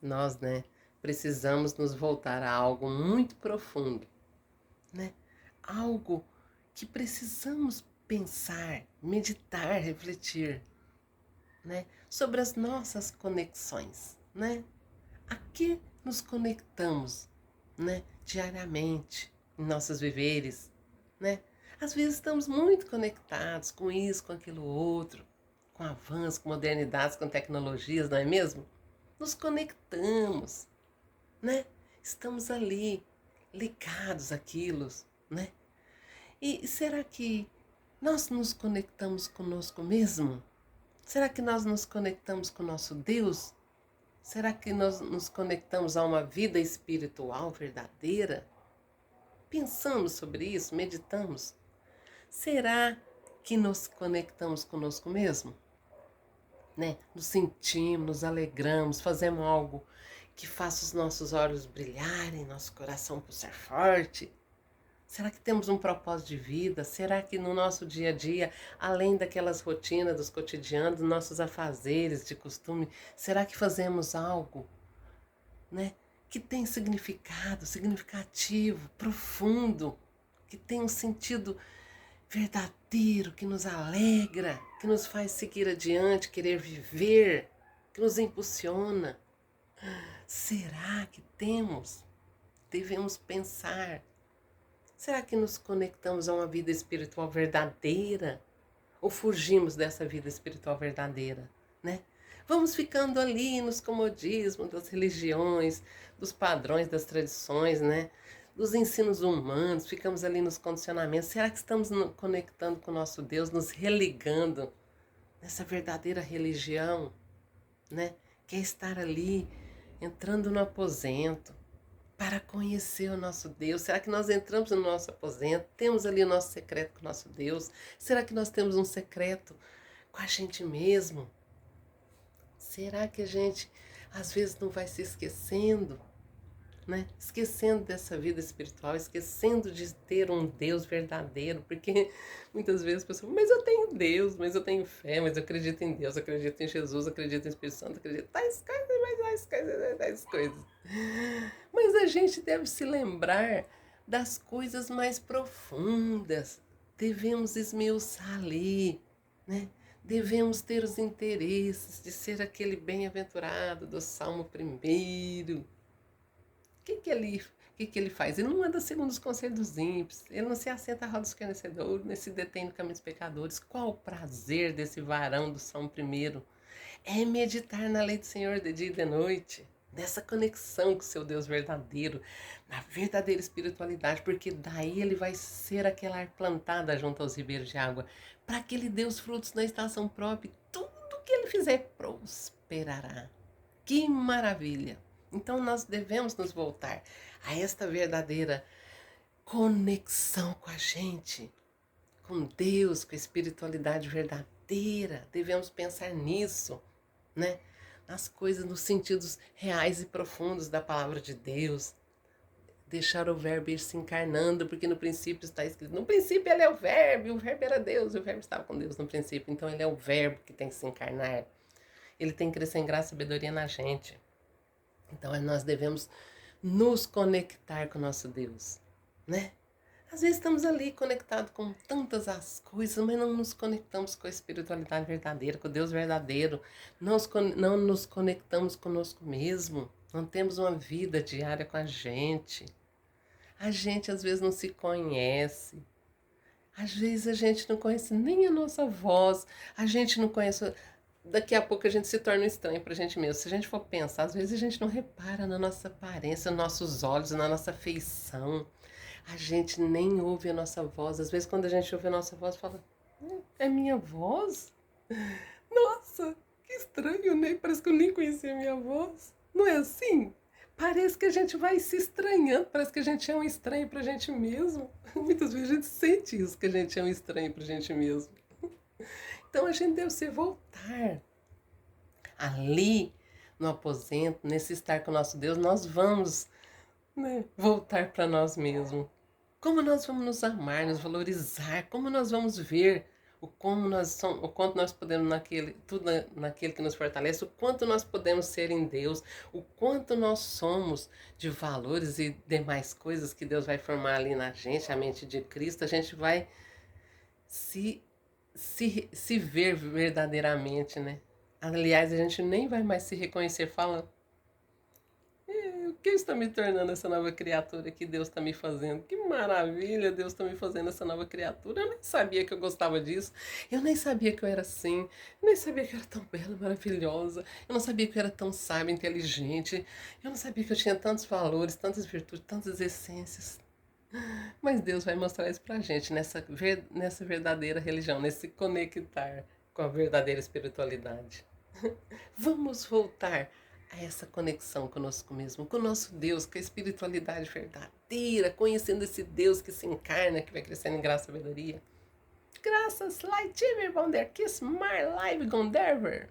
Nós, precisamos nos voltar a algo muito profundo, né? Algo que precisamos pensar, meditar, refletir, sobre as nossas conexões, A que nos conectamos, diariamente em nossos viveres, né? Às vezes estamos muito conectados com isso, com aquilo outro, com avanço, com modernidades, com tecnologias, não é mesmo? Nos conectamos, né? Estamos ali ligados àquilo, né? E será que nós nos conectamos conosco mesmo? Será que nós nos conectamos com o nosso Deus? Será que nós nos conectamos a uma vida espiritual verdadeira? Pensamos sobre isso, meditamos. Será que nos conectamos conosco mesmo? Nos sentimos, nos alegramos, fazemos algo que faça os nossos olhos brilharem, nosso coração pulsar forte? Será que temos um propósito de vida? Será que no nosso dia a dia, além daquelas rotinas dos cotidianos, dos nossos afazeres de costume, será que fazemos algo, que tem significado, significativo, profundo, que tem um sentido verdadeiro, que nos alegra, que nos faz seguir adiante, querer viver, que nos impulsiona? Será que temos? Devemos pensar. Será que nos conectamos a uma vida espiritual verdadeira? Ou fugimos dessa vida espiritual verdadeira, Vamos ficando ali nos comodismos das religiões, dos padrões, das tradições, dos ensinos humanos, ficamos ali nos condicionamentos. Será que estamos nos conectando com o nosso Deus, nos religando nessa verdadeira religião, Que é estar ali, entrando no aposento, para conhecer o nosso Deus? Será que nós entramos no nosso aposento, temos ali o nosso secreto com o nosso Deus? Será que nós temos um secreto com a gente mesmo? Será que a gente, às vezes, não vai se esquecendo, Esquecendo dessa vida espiritual, esquecendo de ter um Deus verdadeiro? Porque muitas vezes a pessoa, mas eu tenho Deus, mas eu tenho fé, mas eu acredito em Deus, acredito em Jesus, acredito em Espírito Santo, acredito em tais coisas, mas tais coisas. Mas a gente deve se lembrar das coisas mais profundas. Devemos esmiuçar ali, Devemos ter os interesses de ser aquele bem-aventurado do Salmo 1º. O que ele faz? Ele não anda segundo os conselhos dos ímpios, ele não se assenta à roda dos escarnecedores, nem se detém no caminho dos pecadores. Qual o prazer desse varão do Salmo 1º? É meditar na lei do Senhor de dia e de noite, nessa conexão com o seu Deus verdadeiro, na verdadeira espiritualidade, porque daí ele vai ser aquela árvore plantada junto aos ribeiros de água, para que ele dê os frutos na estação própria, e tudo que ele fizer prosperará. Que maravilha! Então nós devemos nos voltar a esta verdadeira conexão com a gente, com Deus, com a espiritualidade verdadeira. Devemos pensar nisso, nas coisas, nos sentidos reais e profundos da palavra de Deus. Deixar o verbo ir se encarnando, porque no princípio está escrito, no princípio ele é o verbo, e o verbo era Deus, e o verbo estava com Deus no princípio. Então ele é o verbo que tem que se encarnar. Ele tem que crescer em graça e sabedoria na gente. Então nós devemos nos conectar com o nosso Deus, Às vezes estamos ali conectados com tantas as coisas, mas não nos conectamos com a espiritualidade verdadeira, com o Deus verdadeiro. Não nos conectamos conosco mesmo. Não temos uma vida diária com a gente. A gente às vezes não se conhece. Às vezes a gente não conhece nem a nossa voz. A gente não conhece. Daqui a pouco a gente se torna estranho pra gente mesmo. Se a gente for pensar, às vezes a gente não repara na nossa aparência, nos nossos olhos, na nossa feição. A gente nem ouve a nossa voz. Às vezes quando a gente ouve a nossa voz, fala, é minha voz? Nossa, que estranho, né? Parece que eu nem conhecia a minha voz. Não é assim? Parece que a gente vai se estranhando, parece que a gente é um estranho pra gente mesmo. Muitas vezes a gente sente isso, que a gente é um estranho pra gente mesmo. Então a gente deve se voltar. Ali, no aposento, nesse estar com o nosso Deus, nós vamos voltar para nós mesmos. Como nós vamos nos amar, nos valorizar, como nós vamos ver o quanto nós podemos naquele que nos fortalece, o quanto nós podemos ser em Deus, o quanto nós somos de valores e demais coisas que Deus vai formar ali na gente, a mente de Cristo, a gente vai se, se ver verdadeiramente, né? Aliás, a gente nem vai mais se reconhecer falando. O que está me tornando essa nova criatura que Deus está me fazendo? Que maravilha, Deus está me fazendo essa nova criatura. Eu nem sabia que eu gostava disso. Eu nem sabia que eu era assim. Eu nem sabia que eu era tão bela, maravilhosa. Eu não sabia que eu era tão sábia, inteligente. Eu não sabia que eu tinha tantos valores, tantas virtudes, tantas essências. Mas Deus vai mostrar isso pra gente nessa verdadeira religião, nesse conectar com a verdadeira espiritualidade. Vamos voltar a essa conexão conosco mesmo, com o nosso Deus, com a espiritualidade verdadeira, conhecendo esse Deus que se encarna, que vai crescendo em graça e sabedoria. Graças, Light Wonder Kiss My Life Gondever.